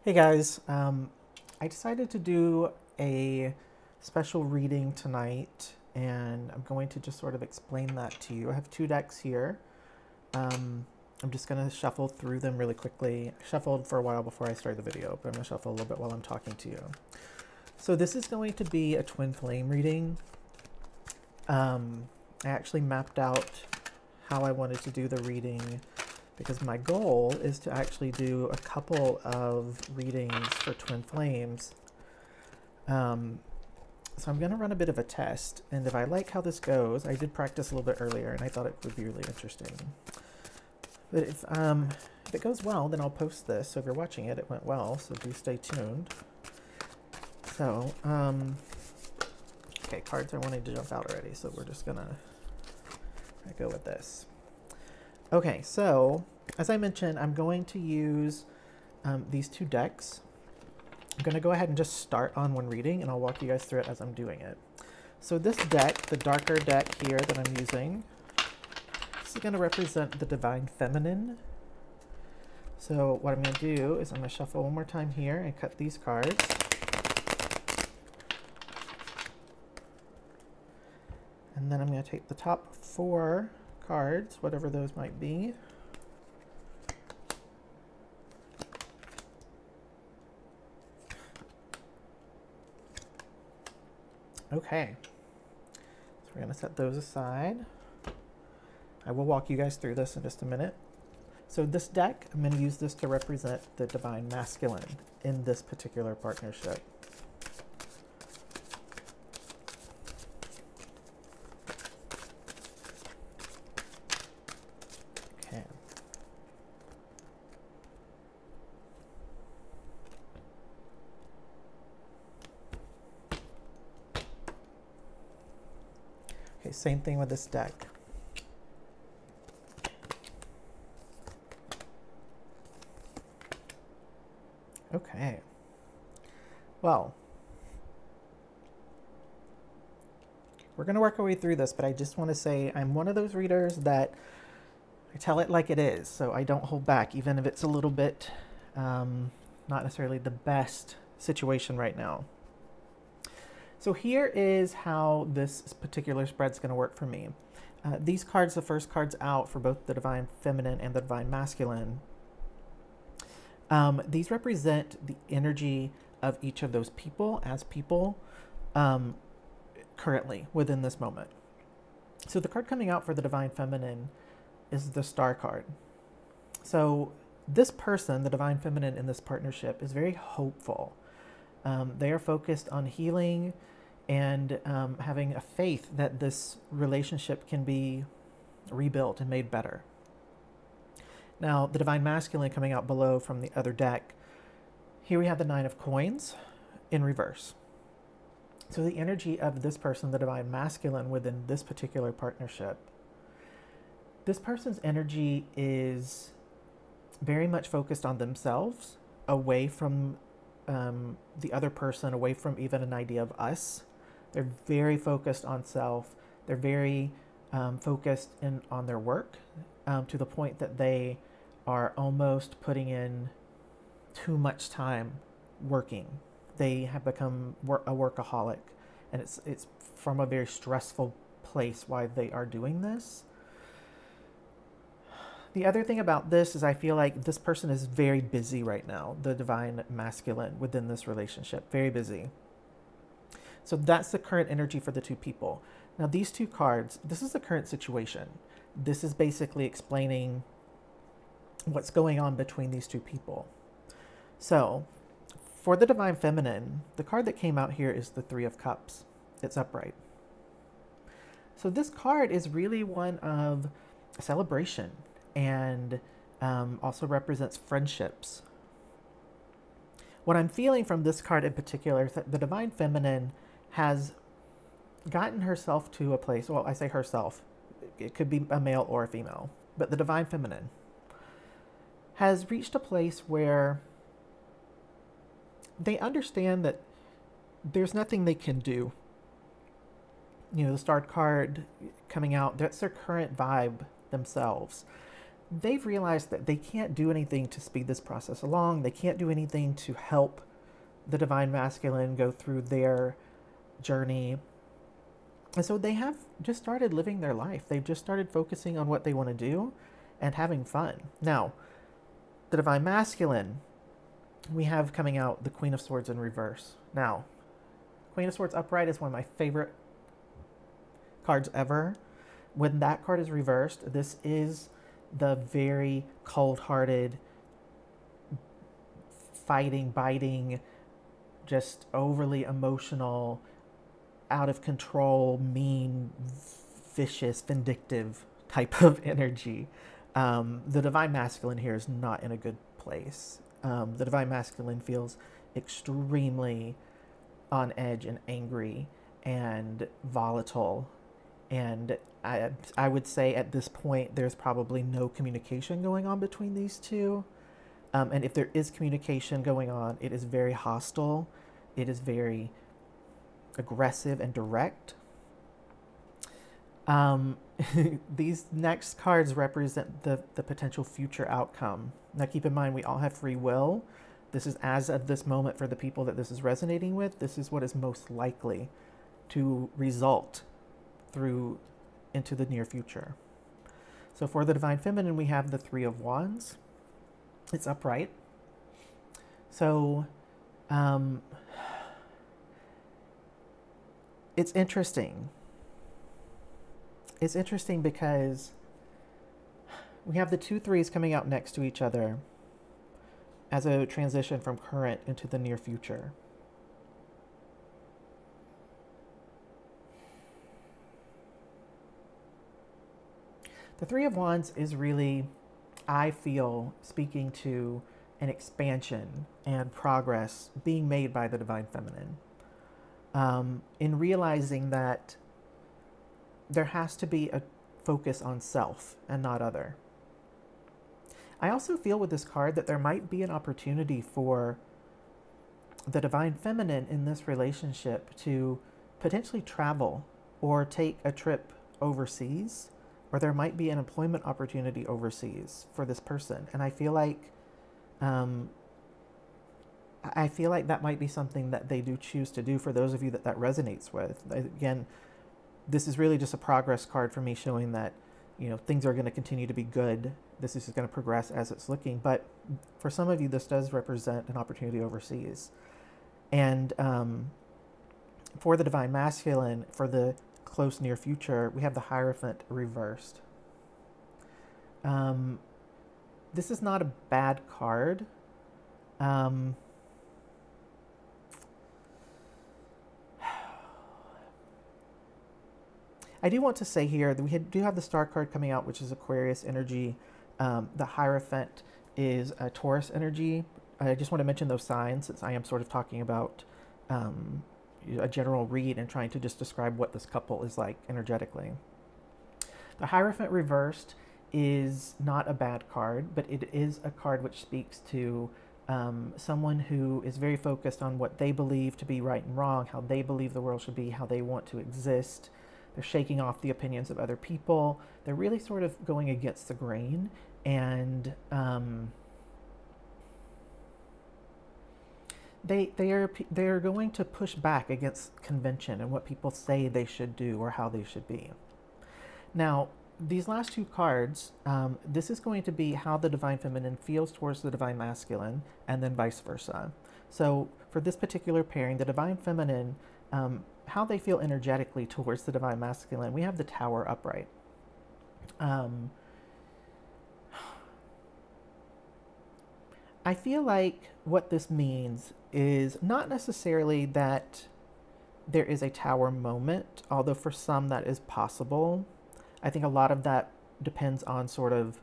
Hey guys, I decided to do a special reading tonight, and I'm going to just sort of explain that to you. I have two decks here. I'm just going to shuffle through them really quickly. I shuffled for a while before I started the video, but I'm going to shuffle a little bit while I'm talking to you. So this is going to be a twin flame reading. I actually mapped out how I wanted to do the reading, because my goal is to actually do a couple of readings for twin flames. So I'm going to run a bit of a test, and if I like how this goes, I did practice a little bit earlier and I thought it would be really interesting. But if it goes well, then I'll post this. So if you're watching it, it went well, so do stay tuned. So, okay, cards are wanting to jump out already, so we're just gonna go with this. Okay, so as I mentioned, I'm going to use these two decks. I'm going to go ahead and just start on one reading, and I'll walk you guys through it as I'm doing it. So this deck, the darker deck here that I'm using, this is going to represent the Divine Feminine. So what I'm going to do is I'm going to shuffle one more time here and cut these cards. And then I'm going to take the top four cards, whatever those might be. Okay, so we're going to set those aside. I will walk you guys through this in just a minute. So this deck, I'm going to use this to represent the Divine Masculine in this particular partnership. Okay. Okay, same thing with this deck. Okay. Well, we're going to work our way through this, but I just want to say I'm one of those readers that I tell it like it is, so I don't hold back, even if it's a little bit not necessarily the best situation right now. So here is how this particular spread's going to work for me. These cards, the first cards out for both the Divine Feminine and the Divine Masculine, these represent the energy of each of those people as people currently within this moment. So the card coming out for the Divine Feminine is the Star card. So this person, the Divine Feminine in this partnership, is very hopeful. They are focused on healing and having a faith that this relationship can be rebuilt and made better. Now, the Divine Masculine coming out below from the other deck, here we have the Nine of Coins in reverse. So the energy of this person, the Divine Masculine, within this particular partnership, this person's energy is very much focused on themselves, away from the other person, away from even an idea of us. They're very focused on self. They're very focused on their work to the point that they are almost putting in too much time working. They have become a workaholic, and it's from a very stressful place why they are doing this. The other thing about this is I feel like this person is very busy right now, the Divine Masculine within this relationship, very busy. So that's the current energy for the two people. Now these two cards, this is the current situation. This is basically explaining what's going on between these two people. So for the Divine Feminine, the card that came out here is the Three of Cups. It's upright. So this card is really one of celebration, and also represents friendships. What I'm feeling from this card in particular is that the Divine Feminine has gotten herself to a place, well, I say herself, it could be a male or a female, but the Divine Feminine has reached a place where they understand that there's nothing they can do. You know, the Star card coming out, that's their current vibe themselves. they've realized that they can't do anything to speed this process along. They can't do anything to help the divine masculine go through their journey. And so they have just started living their life. They've just started focusing on what they want to do and having fun. Now, the divine masculine, we have coming out the Queen of Swords in reverse. Now, Queen of Swords upright is one of my favorite cards ever. When that card is reversed, this is the very cold-hearted, fighting, biting, just overly emotional, out of control, mean, vicious, vindictive type of energy. The divine masculine here is not in a good place. The divine masculine feels extremely on edge and angry and volatile. And I would say at this point, there's probably no communication going on between these two. And if there is communication going on, it is very hostile. It is very aggressive and direct. These next cards represent the potential future outcome. Now keep in mind, we all have free will. This is as of this moment for the people that this is resonating with. This is what is most likely to result through into the near future. So for the divine feminine, we have the Three of Wands. It's upright. So it's interesting. It's interesting because we have the two threes coming out next to each other as a transition from current into the near future. The Three of Wands is really, I feel, speaking to an expansion and progress being made by the divine feminine. In realizing that there has to be a focus on self and not other. I also feel with this card that there might be an opportunity for the divine feminine in this relationship to potentially travel or take a trip overseas, or there might be an employment opportunity overseas for this person. And I feel like that might be something that they do choose to do for those of you that resonates with. Again, this is really just a progress card for me, showing that, you know, things are going to continue to be good. This is going to progress as it's looking. But for some of you, this does represent an opportunity overseas. And for the divine masculine, for the close near future, we have the Hierophant reversed. This is not a bad card. I do want to say here that we do have the Star card coming out, which is Aquarius energy. The Hierophant is a Taurus energy. I just want to mention those signs, since I am sort of talking about a general read and trying to just describe what this couple is like energetically. The Hierophant reversed is not a bad card, but it is a card which speaks to someone who is very focused on what they believe to be right and wrong, how they believe the world should be, how they want to exist. They're shaking off the opinions of other people. They're really sort of going against the grain, and they are going to push back against convention and what people say they should do or how they should be. Now, these last two cards, this is going to be how the divine feminine feels towards the divine masculine, and then vice versa. So for this particular pairing, the divine feminine, how they feel energetically towards the divine masculine, we have the Tower upright. I feel like what this means is not necessarily that there is a Tower moment, although for some that is possible. I think a lot of that depends on sort of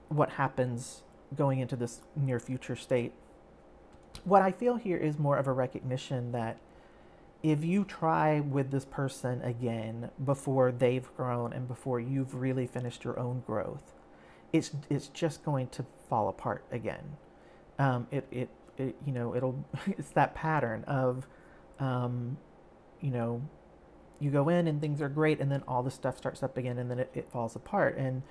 what happens going into this near future state. What I feel here is more of a recognition that if you try with this person again before they've grown and before you've really finished your own growth, it's just going to fall apart again. It's that pattern of, you go in and things are great, and then all the stuff starts up again, and then it falls apart. And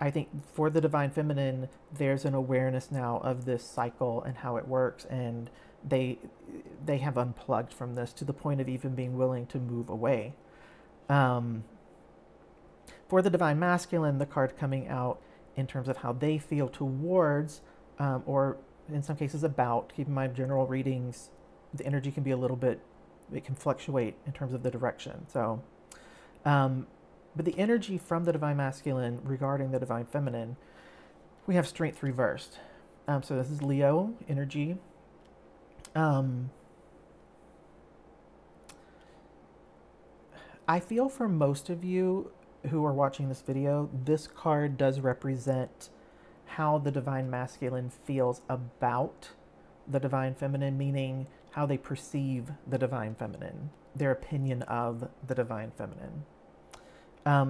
I think for the divine feminine, there's an awareness now of this cycle and how it works, and they have unplugged from this to the point of even being willing to move away. For the divine masculine, the card coming out in terms of how they feel towards, or in some cases about, keep in mind general readings, the energy can be a little bit, it can fluctuate in terms of the direction. So, but the energy from the divine masculine regarding the divine feminine, we have strength reversed. So this is Leo energy. I feel for most of you who are watching this video, this card does represent how the divine masculine feels about the divine feminine, meaning how they perceive the divine feminine, their opinion of the divine feminine.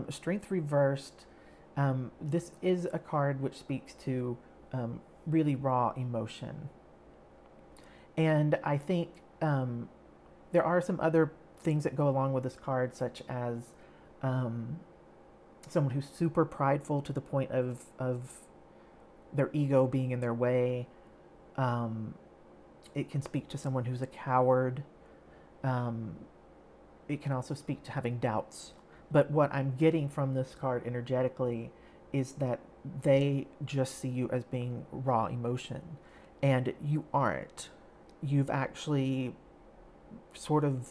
Strength reversed, this is a card which speaks to really raw emotion. And I think there are some other things that go along with this card, such as someone who's super prideful to the point of their ego being in their way. It can speak to someone who's a coward. It can also speak to having doubts. But what I'm getting from this card energetically is that they just see you as being raw emotion. And you aren't. You've actually sort of,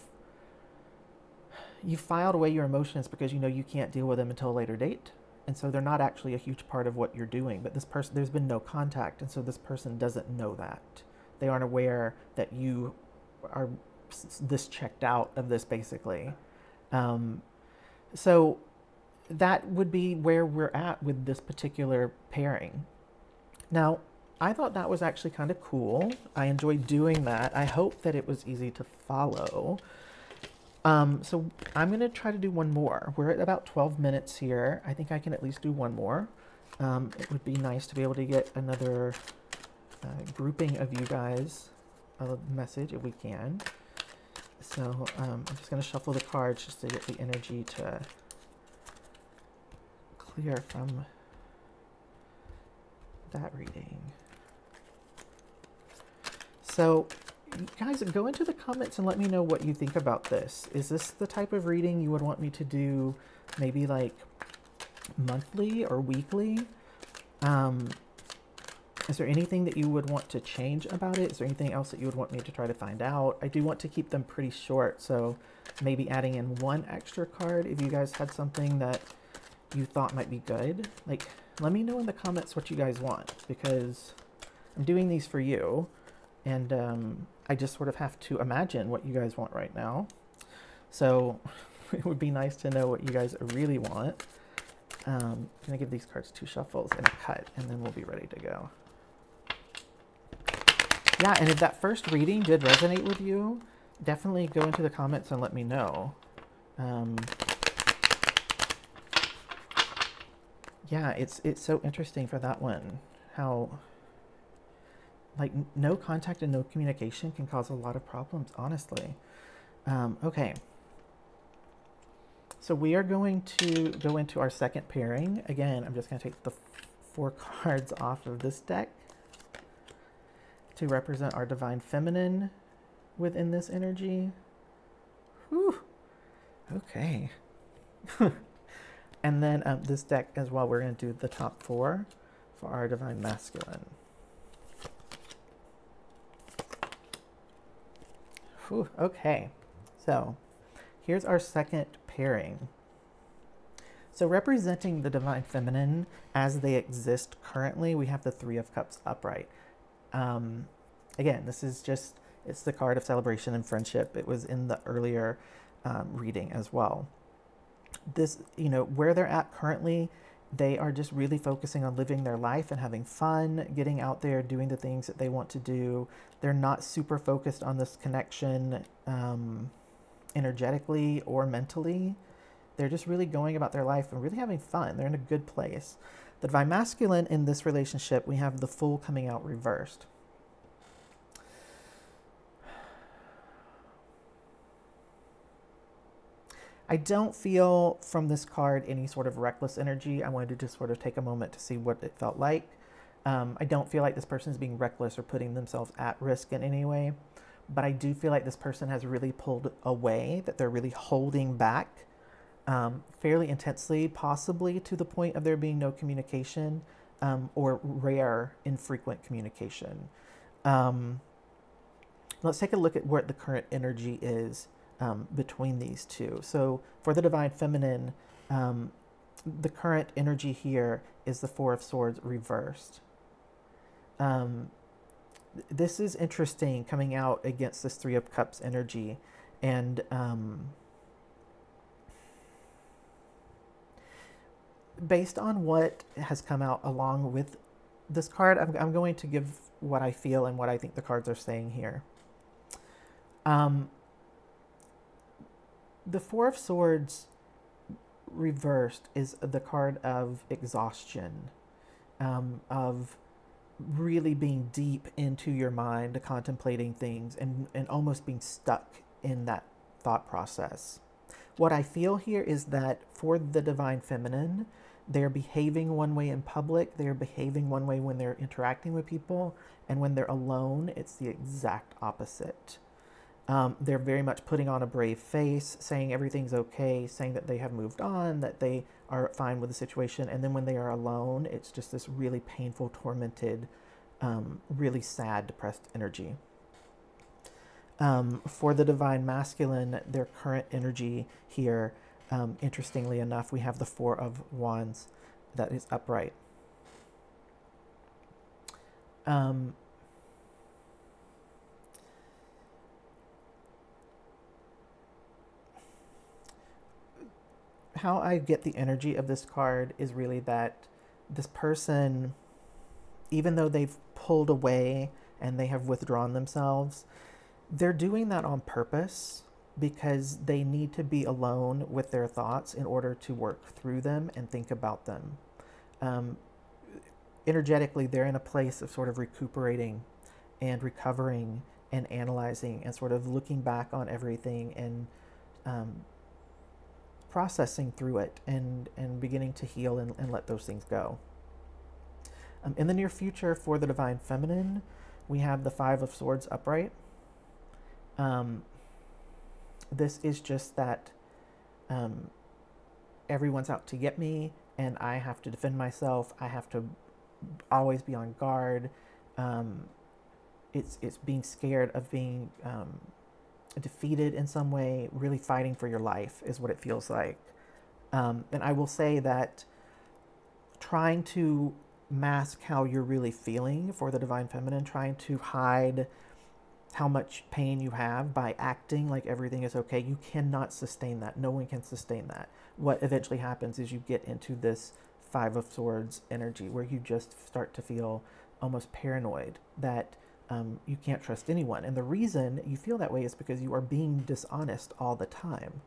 you filed away your emotions because you know you can't deal with them until a later date. And so they're not actually a huge part of what you're doing. But this person, there's been no contact. And so this person doesn't know that. They aren't aware that you are this checked out of this, basically. So that would be where we're at with this particular pairing. Now, I thought that was actually kind of cool. I enjoyed doing that. I hope that it was easy to follow. So I'm going to try to do one more. We're at about 12 minutes here. I think I can at least do one more. It would be nice to be able to get another grouping of you guys a message if we can. So I'm just going to shuffle the cards just to get the energy to clear from that reading. So you guys, go into the comments and let me know what you think about this. Is this the type of reading you would want me to do maybe like monthly or weekly? Is there anything that you would want to change about it? Is there anything else that you would want me to try to find out? I do want to keep them pretty short, so maybe adding in one extra card if you guys had something that you thought might be good. Like, let me know in the comments what you guys want, because I'm doing these for you, and I just sort of have to imagine what you guys want right now. So it would be nice to know what you guys really want. I'm going to give these cards 2 shuffles and a cut, and then we'll be ready to go. Yeah, and if that first reading did resonate with you, definitely go into the comments and let me know. Yeah, it's so interesting for that one, how like no contact and no communication can cause a lot of problems, honestly. Okay. So we are going to go into our second pairing. Again, I'm just going to take the 4 cards off of this deck to represent our divine feminine within this energy. Whew. Okay. And then this deck as well, we're going to do the top 4 for our divine masculine. Whew. Okay. So here's our second pairing. So representing the divine feminine as they exist currently, we have the 3 of Cups upright. Again, this is just, it's the card of celebration and friendship. It was in the earlier reading as well. This, you know, where they're at currently, they are just really focusing on living their life and having fun, getting out there, doing the things that they want to do. They're not super focused on this connection energetically or mentally. They're just really going about their life and really having fun. They're in a good place. The divine masculine in this relationship, we have the Fool coming out reversed. I don't feel from this card any sort of reckless energy. I wanted to just sort of take a moment to see what it felt like. I don't feel like this person is being reckless or putting themselves at risk in any way, but I do feel like this person has really pulled away, that they're really holding back fairly intensely, possibly to the point of there being no communication or rare, infrequent communication. Let's take a look at what the current energy is between these two. So for the Divine Feminine, the current energy here is the Four of Swords reversed. This is interesting coming out against this Three of Cups energy. And based on what has come out along with this card, I'm going to give what I feel and what I think the cards are saying here. The Four of Swords reversed is the card of exhaustion, of really being deep into your mind, contemplating things, and almost being stuck in that thought process. What I feel here is that for the Divine Feminine, they're behaving one way in public, they're behaving one way when they're interacting with people, and when they're alone, it's the exact opposite. They're very much putting on a brave face, saying everything's okay, saying that they have moved on, that they are fine with the situation. And then when they are alone, it's just this really painful, tormented, really sad, depressed energy. For the Divine Masculine, their current energy here, interestingly enough, we have the Four of Wands that is upright. How I get the energy of this card is really that this person, even though they've pulled away and they have withdrawn themselves, they're doing that on purpose because they need to be alone with their thoughts in order to work through them and think about them. Energetically, they're in a place of sort of recuperating and recovering and analyzing and sort of looking back on everything and processing through it and beginning to heal and let those things go. In the near future, for the Divine Feminine, we have the Five of Swords upright. This is just that everyone's out to get me and I have to defend myself. I have to always be on guard. It's being scared of being defeated in some way, really fighting for your life is what it feels like. And I will say that trying to mask how you're really feeling for the Divine Feminine, trying to hide how much pain you have by acting like everything is okay, you cannot sustain that. No one can sustain that. What eventually happens is you get into this Five of Swords energy where you just start to feel almost paranoid that you can't trust anyone. And the reason you feel that way is because you are being dishonest all the time.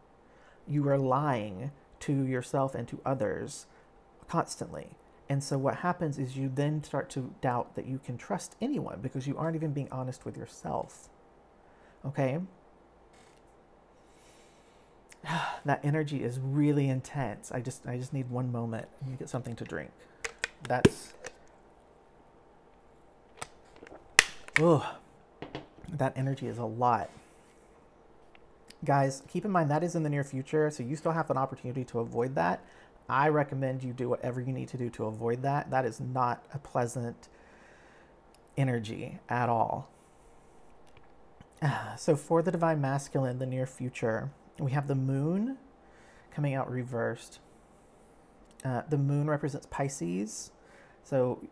You are lying to yourself and to others constantly. And so what happens is you then start to doubt that you can trust anyone because you aren't even being honest with yourself. Okay? That energy is really intense. I just need one moment. Let me get something to drink. That energy is a lot. Guys, keep in mind that is in the near future, so you still have an opportunity to avoid that. I recommend you do whatever you need to do to avoid that. That is not a pleasant energy at all. So for the Divine Masculine, the near future, we have the Moon coming out reversed. The Moon represents Pisces. So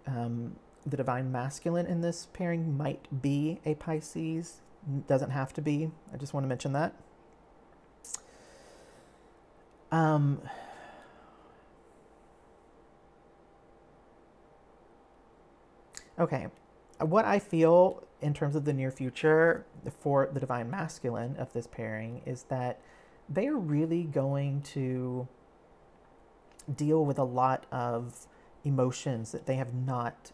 the Divine Masculine in this pairing might be a Pisces. Doesn't have to be. I just want to mention that. Okay, what I feel in terms of the near future for the Divine Masculine of this pairing is that they are really going to deal with a lot of emotions that they have not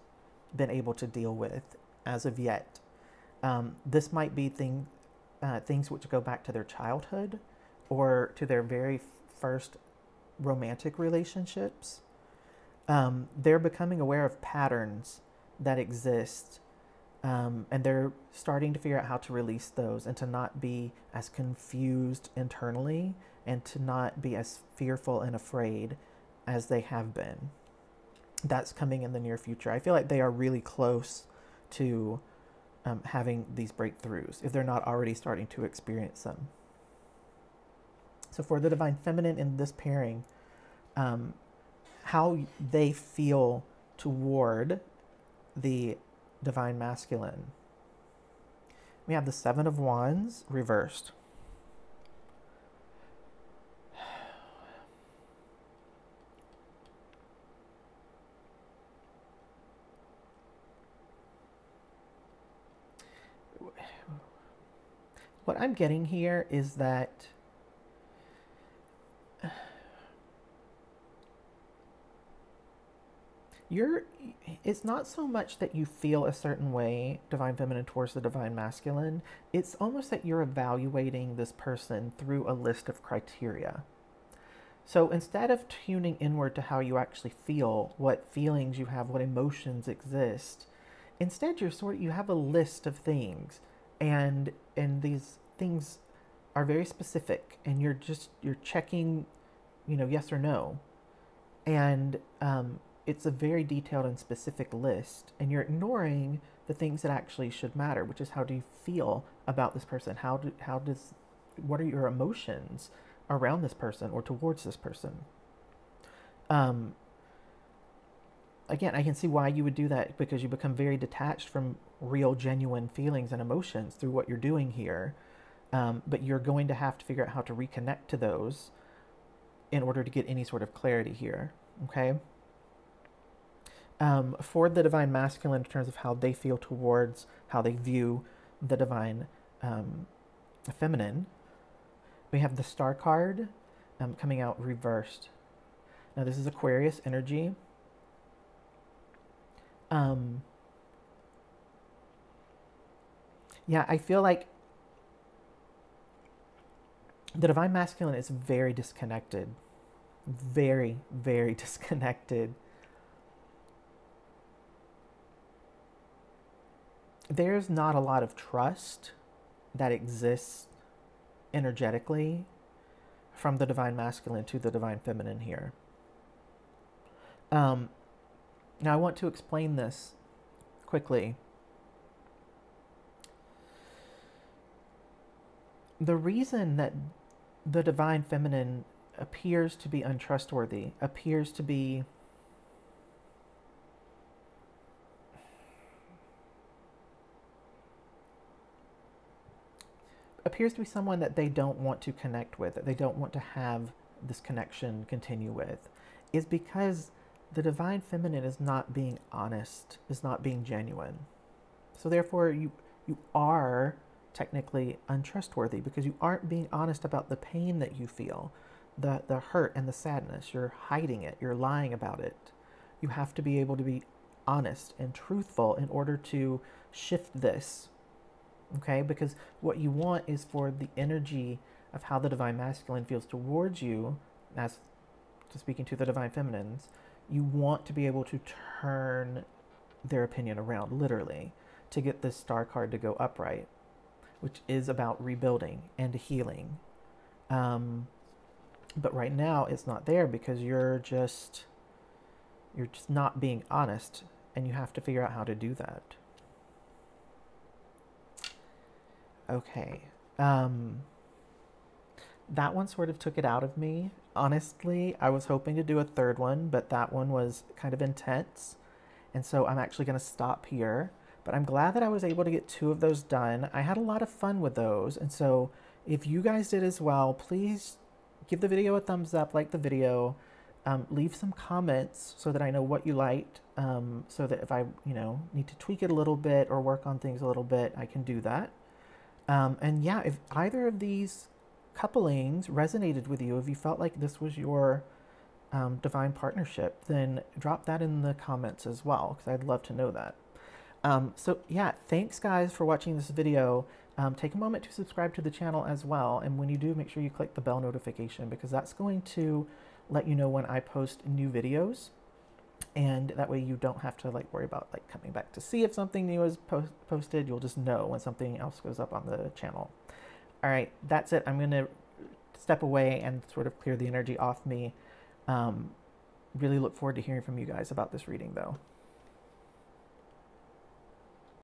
been able to deal with as of yet. This might be things which go back to their childhood or to their very first romantic relationships, they're becoming aware of patterns that exist, and they're starting to figure out how to release those and to not be as confused internally and to not be as fearful and afraid as they have been. That's coming in the near future. I feel like they are really close to having these breakthroughs if they're not already starting to experience them. So for the Divine Feminine in this pairing, how they feel toward the Divine Masculine. We have the Seven of Wands reversed. What I'm getting here is that it's not so much that you feel a certain way, Divine Feminine, towards the Divine Masculine. It's almost that you're evaluating this person through a list of criteria. So instead of tuning inward to how you actually feel, what feelings you have, what emotions exist, instead you have a list of things, and these things are very specific, and you're checking, yes or no, and it's a very detailed and specific list, and you're ignoring the things that actually should matter, which is how do you feel about this person? What are your emotions around this person or towards this person? Again, I can see why you would do that, because you become very detached from real, genuine feelings and emotions through what you're doing here. But you're going to have to figure out how to reconnect to those in order to get any sort of clarity here, okay? For the Divine Masculine, in terms of how they feel towards, how they view the Divine Feminine, we have the Star card coming out reversed. Now this is Aquarius energy. Yeah, I feel like the Divine Masculine is very disconnected. Very, very disconnected. There's not a lot of trust that exists energetically from the Divine Masculine to the Divine Feminine here. Now I want to explain this quickly. The reason that the Divine Feminine appears to be untrustworthy, appears to be someone that they don't want to connect with, that they don't want to have this connection continue with, is because the Divine Feminine is not being honest, is not being genuine. So therefore you are technically untrustworthy, because you aren't being honest about the pain that you feel, the hurt and the sadness. You're hiding it, you're lying about it. You have to be able to be honest and truthful in order to shift this, okay? Because what you want is for the energy of how the Divine Masculine feels towards you, as to speaking to the Divine Feminines, you want to be able to turn their opinion around, literally, to get this Star card to go upright, which is about rebuilding and healing. But right now it's not there because you're just not being honest, and you have to figure out how to do that. Okay. That one sort of took it out of me. Honestly, I was hoping to do a third one, but that one was kind of intense. And so I'm actually going to stop here. But I'm glad that I was able to get 2 of those done. I had a lot of fun with those. And so if you guys did as well, please give the video a thumbs up, like the video. Leave some comments so that I know what you liked, so that if I need to tweak it a little bit or work on things a little bit, I can do that. And yeah, if either of these couplings resonated with you, if you felt like this was your divine partnership, then drop that in the comments as well, because I'd love to know that. So yeah, thanks guys for watching this video. Take a moment to subscribe to the channel as well. And when you do, make sure you click the bell notification, because that's going to let you know when I post new videos. And that way you don't have to like worry about like coming back to see if something new is posted. You'll just know when something else goes up on the channel. All right, that's it. I'm going to step away and sort of clear the energy off me. Really look forward to hearing from you guys about this reading though.